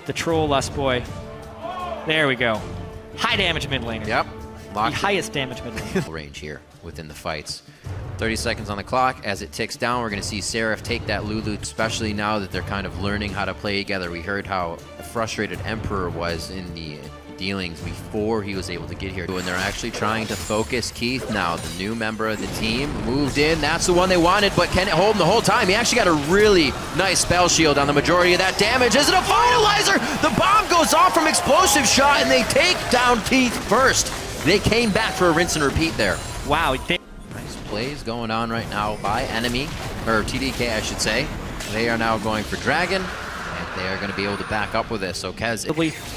the troll Lust Boy. There we go. High damage mid laner. Yep. The highest damage mid laner. Range here within the fights. 30 seconds on the clock. As it ticks down, we're going to see Seraph take that Lulu, especially now that they're kind of learning how to play together. We heard how frustrated Emperor was in the dealings before he was able to get here. And they're actually trying to focus Keith now, the new member of the team. Moved in, that's the one they wanted, but can it hold him the whole time? He actually got a really nice spell shield on the majority of that damage. Is it a finalizer? The bomb goes off from explosive shot and they take down Keith first. They came back for a rinse and repeat there. Wow. Nice plays going on right now by enemy, or TDK I should say. They are now going for Dragon, and they are going to be able to back up with this. So Kez,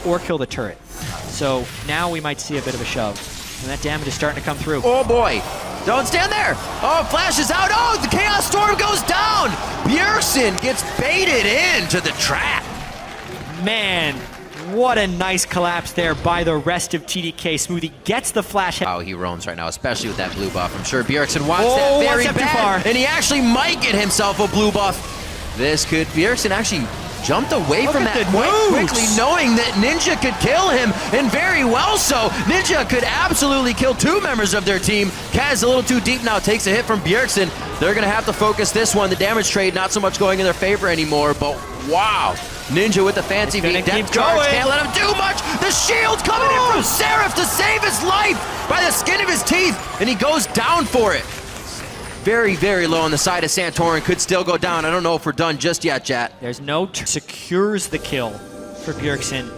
or kill the turret. So now we might see a bit of a shove. And that damage is starting to come through. Oh boy, don't stand there. Oh, flashes out. Oh, the Chaos Storm goes down. Bjergsen gets baited into the trap. Man, what a nice collapse there by the rest of TDK. Smoothie gets the flash. How he roams right now, especially with that blue buff. I'm sure Bjergsen wants that very bad. Too far. And he actually might get himself a blue buff. This could, Bjergsen actually jumped away from that quite quickly, knowing that Ninja could kill him, and very well so. Ninja could absolutely kill two members of their team. Kaz a little too deep now, takes a hit from Bjergsen. They're gonna have to focus this one. The damage trade not so much going in their favor anymore, but wow. Ninja with the fancy beat, depth charge, can't let him do much. The shield's coming in from Seraph to save his life by the skin of his teeth, and he goes down for it. Very, very low on the side of Santorin, could still go down. I don't know if we're done just yet, chat. There's no secures the kill for Bjergsen.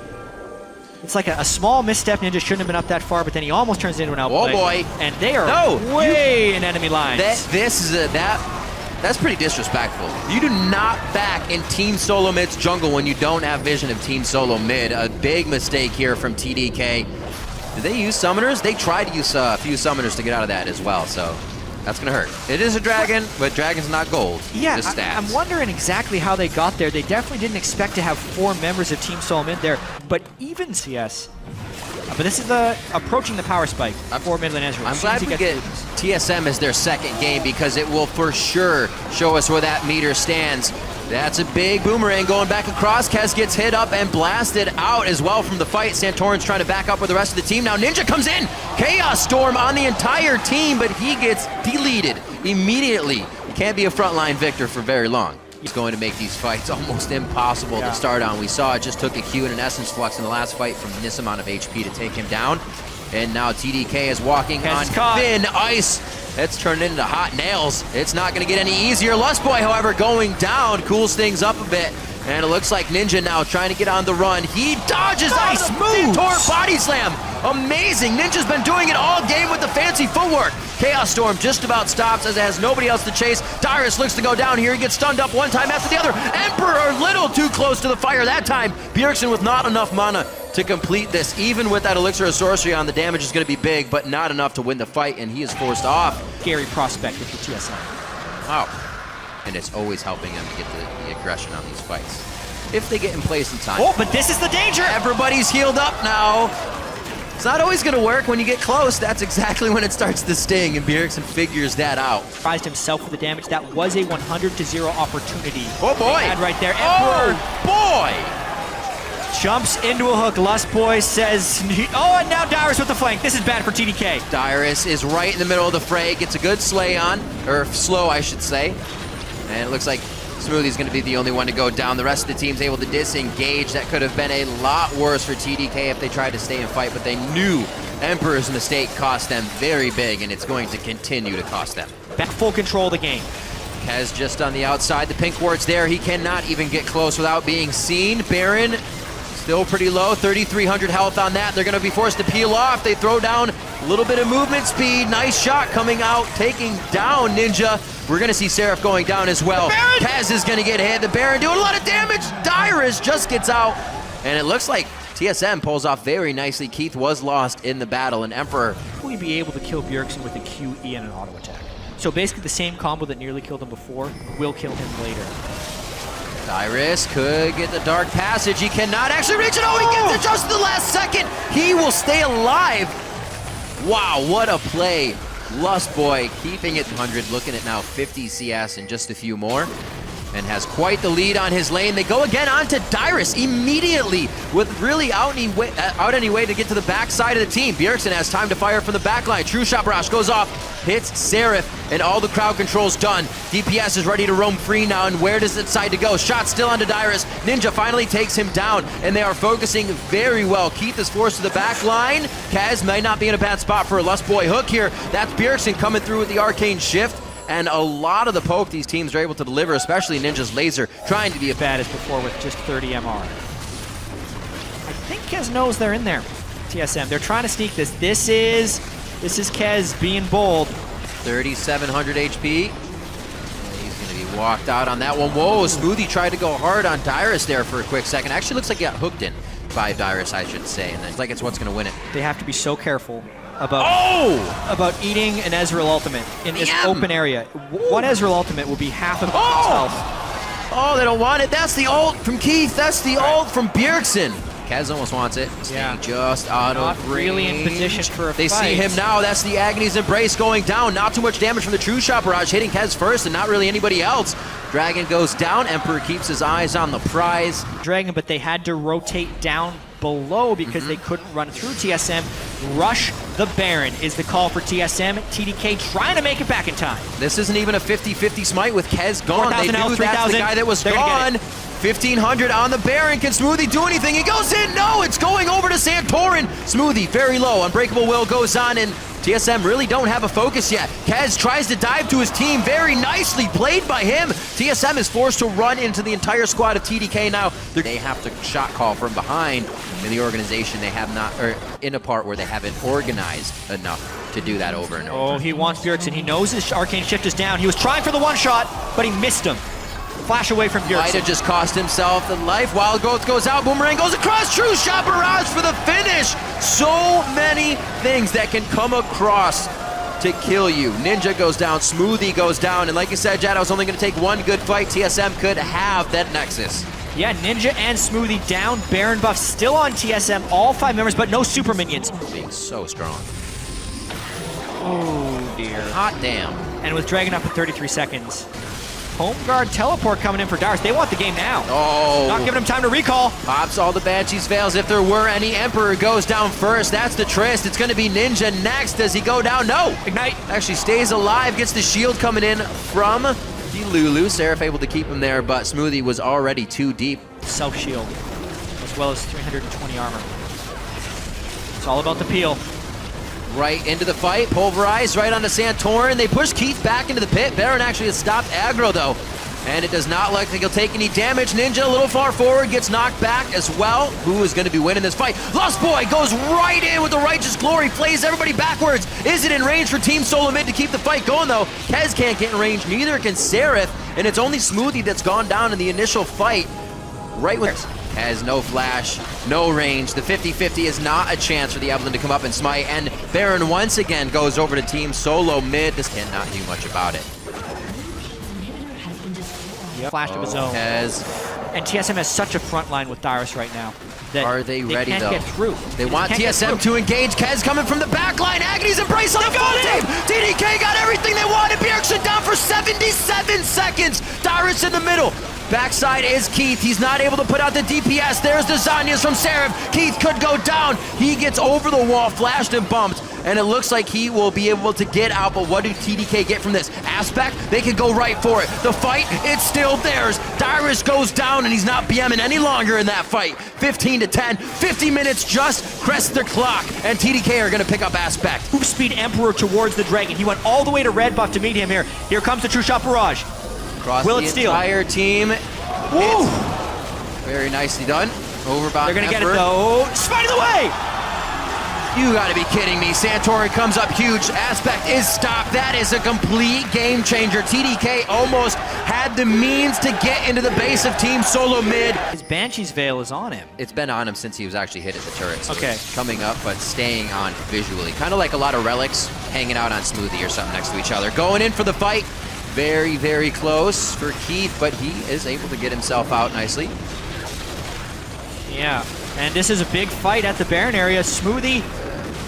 It's like a small misstep. Ninja shouldn't have been up that far, but then he almost turns into an outplay. Oh boy. And they are way in enemy lines. That's pretty disrespectful. You do not back in Team Solo Mid's jungle when you don't have vision of Team Solo Mid. A big mistake here from TDK. Did they use summoners? They tried to use a few summoners to get out of that as well, so that's gonna hurt. It is a dragon, but dragon's not gold. Yeah, just stats. I'm wondering exactly how they got there. They definitely didn't expect to have 4 members of Team Solo Mid there, but even CS. But this is approaching the power spike for mid lane Ezreal. I'm glad we get TSM as their second game because it will for sure show us where that meter stands. That's a big boomerang going back across. Kez gets hit up and blasted out as well from the fight. Santorin's trying to back up with the rest of the team. Now Ninja comes in. Chaos Storm on the entire team, but he gets deleted immediately. He can't be a frontline victor for very long. He's going to make these fights almost impossible to start on. We saw it just took a Q and an Essence Flux in the last fight from this amount of HP to take him down. And now TDK is walking on thin ice. It's turned into hot nails. It's not going to get any easier. Lust Boy, however, going down, cools things up a bit. And it looks like Ninja now trying to get on the run. He dodges out of Santor body slam. Amazing. Ninja's been doing it all game with the fancy footwork. Chaos Storm just about stops as it has nobody else to chase. Dyrus looks to go down here. He gets stunned up one time after the other. Emperor a little too close to the fire that time. Bjergsen with not enough mana to complete this. Even with that Elixir of Sorcery on, the damage is going to be big, but not enough to win the fight, and he is forced off. Scary prospect with the TSM. Wow. And it's always helping them to get the aggression on these fights. If they get in place in time. Oh, but this is the danger! Everybody's healed up now. It's not always going to work when you get close. That's exactly when it starts to sting, and Bjergsen figures that out. Surprised himself with the damage. That was a 100-0 opportunity. Oh boy! Had right there. Emperor. Oh boy! Jumps into a hook. Lust Boy says, oh, and now Dyrus with the flank. This is bad for TDK. Dyrus is right in the middle of the fray. Gets a good slay on, or slow, I should say. And it looks like Smoothie's going to be the only one to go down. The rest of the team's able to disengage. That could have been a lot worse for TDK if they tried to stay and fight, but they knew Emperor's mistake cost them very big, and it's going to continue to cost them. Back full control of the game. Kez just on the outside. The pink ward's there. He cannot even get close without being seen. Baron still pretty low, 3,300 health on that. They're going to be forced to peel off. They throw down a little bit of movement speed. Nice shot coming out, taking down Ninja. We're going to see Seraph going down as well. Kaz is going to get hit. The Baron doing a lot of damage. Dyrus just gets out. And it looks like TSM pulls off very nicely. Keith was lost in the battle, and Emperor will be able to kill Bjergsen with a QE and an auto attack. So basically the same combo that nearly killed him before will kill him later. Dyrus could get the Dark Passage. He cannot actually reach it. Oh, he gets it just at the last second. He will stay alive. Wow, what a play. Lust Boy keeping it 100, looking at now 50 CS and just a few more. and has quite the lead on his lane. They go again onto Dyrus immediately with really out any way to get to the backside of the team. Bjergsen has time to fire from the back line. True Shot Barrage goes off, hits Seraph, and all the crowd control's done. DPS is ready to roam free now, and where does it decide to go? Shot still onto Dyrus. Ninja finally takes him down, and they are focusing very well. Keith is forced to the back line. Kaz might not be in a bad spot for a Lust Boy hook here. That's Bjergsen coming through with the arcane shift. And a lot of the poke these teams are able to deliver, especially Ninja's laser, trying to be as bad as before with just 30 MR. I think Kez knows they're in there. TSM, they're trying to sneak this. This is Kez being bold. 3,700 HP. He's going to be walked out on that one. Whoa, Smoothie tried to go hard on Dyrus there for a quick second. Actually looks like he got hooked in by Dyrus, I should say. And it's like it's what's going to win it. They have to be so careful about eating an Ezreal ultimate in this open area. One Ezreal ultimate will be half of health. Oh, they don't want it. That's the ult from Keith. That's the ult from Bjergsen. Kaz almost wants it. Staying just out of range. Really in position for a fight. They see him now. That's the Agony's Embrace going down. Not too much damage from the True Shot Barrage, hitting Kaz first and not really anybody else. Dragon goes down. Emperor keeps his eyes on the prize. Dragon, but they had to rotate down below because they couldn't run through TSM. Rush the Baron is the call for TSM. TDK trying to make it back in time. This isn't even a 50-50 smite with Kez gone. They knew that's the guy that was gone. 1,500 on the Baron. Can Smoothie do anything? He goes in. No, it's going over to Santorin. Smoothie very low. Unbreakable Will goes on, and TSM really don't have a focus yet. Kez tries to dive to his team. Very nicely played by him. TSM is forced to run into the entire squad of TDK now. They have to shot call from behind. In the organization, they have not, or in a part where they haven't organized enough to do that over and over. Oh, he wants Bjergsen. He knows his arcane shift is down. He was trying for the one shot, but he missed him. Flash away from Bjergsen. Might have just cost himself the life. Wild Growth goes out. Boomerang goes across. True Shot Barrage for the finish. So many things that can come across to kill you. Ninja goes down. Smoothie goes down. And like you said, Jad, I was only going to take one good fight. TSM could have that Nexus. Yeah, Ninja and Smoothie down. Baron buff still on TSM. All 5 members, but no super minions. Being so strong. Oh, dear. Hot damn. And with Dragon up at 33 seconds. Home guard teleport coming in for Dyrus. They want the game now. Oh. Not giving him time to recall. Pops all the Banshees fails. If there were any, Emperor goes down first. That's the Trist. It's going to be Ninja next. Does he go down? No. Ignite. Actually stays alive. Gets the shield coming in from the Lulu. Seraph able to keep him there, but Smoothie was already too deep. Self-shield, as well as 320 armor. It's all about the peel. Right into the fight, pulverized right onto Santorin. They push Keith back into the pit. Baron actually has stopped aggro though. And it does not look like he'll take any damage. Ninja a little far forward, gets knocked back as well. Who is going to be winning this fight? Lost Boy goes right in with the Righteous Glory, plays everybody backwards. Is it in range for Team Solo Mid to keep the fight going though? Kez can't get in range, neither can Seraph. And it's only Smoothie that's gone down in the initial fight. Right with has no flash, no range. The 50-50 is not a chance for the Evelyn to come up and smite. And Baron once again goes over to Team Solo Mid. This cannot do much about it. Yep. Flashed of his own. Kez. And TSM has such a front line with Dyrus right now. That are they ready can't though? Get through. They want TSM to engage. Kez coming from the back line. Agony's Embrace on the full team. TDK got everything they wanted. Bjergsen down for 77 seconds. Dyrus in the middle. Backside is Keith. He's not able to put out the DPS. There's the Zanyas from Seraph. Keith could go down. He gets over the wall, flashed and bumped. And it looks like he will be able to get out. But what do TDK get from this? Aspect, they can go right for it. The fight, it's still theirs. Dyrus goes down and he's not BMing any longer in that fight. 15-10, 50 minutes just crest the clock. And TDK are gonna pick up Aspect. Move speed Emperor towards the Dragon. He went all the way to red buff to meet him here. Here comes the True Shot Barrage. Across Will the it steal? Entire team. Woo! Very nicely done. Over by They're gonna Emperor. get it though. Smite of the way! You gotta be kidding me. Santorin comes up huge. Aspect is stopped. That is a complete game changer. TDK almost had the means to get into the base of Team Solo Mid. His Banshee's Veil is on him. It's been on him since he was actually hit at the turret. So okay. It's coming up, but staying on visually. Kind of like a lot of relics hanging out on Smoothie or something next to each other. Going in for the fight. Very, very close for Keith, but he is able to get himself out nicely. Yeah, and this is a big fight at the Baron area. Smoothie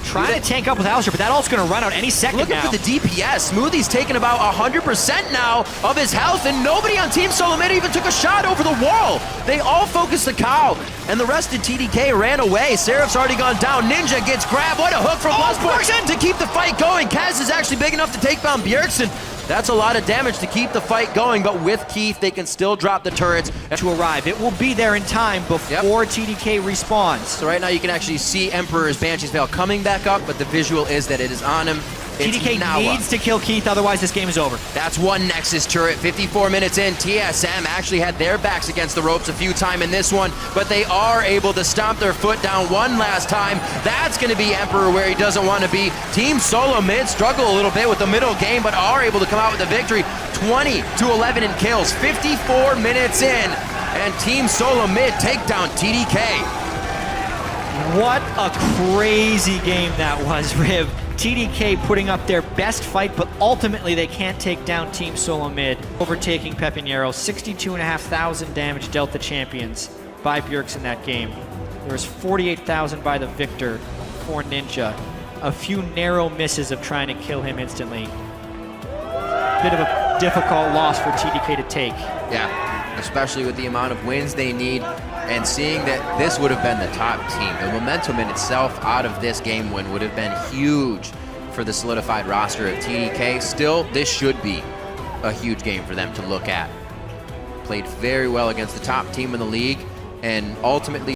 trying to tank up with Alistair, but that ult's going to run out any second Looking now. for the DPS. Smoothie's taken about 100% now of his health, and nobody on Team Solo Mid even took a shot over the wall. They all focused the cow, and the rest of TDK ran away. Seraph's already gone down. Ninja gets grabbed. What a hook from Bloodsport to keep the fight going. Kaz is actually big enough to take down Bjergsen. That's a lot of damage to keep the fight going, but with Keith, they can still drop the turrets. To arrive. It will be there in time before TDK respawns. So right now you can actually see Emperor's Banshee's Veil coming back up, but the visual is that it is on him. TDK needs to kill Keith, otherwise this game is over. That's one Nexus turret. 54 minutes in, TSM actually had their backs against the ropes a few times in this one, but they are able to stomp their foot down one last time. That's going to be Emperor where he doesn't want to be. Team Solo Mid struggle a little bit with the middle game, but are able to come out with the victory. 20-11 in kills, 54 minutes in, and Team Solo Mid take down TDK. What a crazy game that was, Riv. TDK putting up their best fight, but ultimately they can't take down Team Solo Mid. Overtaking Pepinero, 62,500 damage dealt the champions by Bjergsen in that game. There was 48,000 by the victor for Ninja. A few narrow misses of trying to kill him instantly. Bit of a difficult loss for TDK to take. Yeah, especially with the amount of wins they need, and seeing that this would have been the top team. The momentum in itself out of this game win would have been huge for the solidified roster of TDK. Still, this should be a huge game for them to look at. Played very well against the top team in the league, and ultimately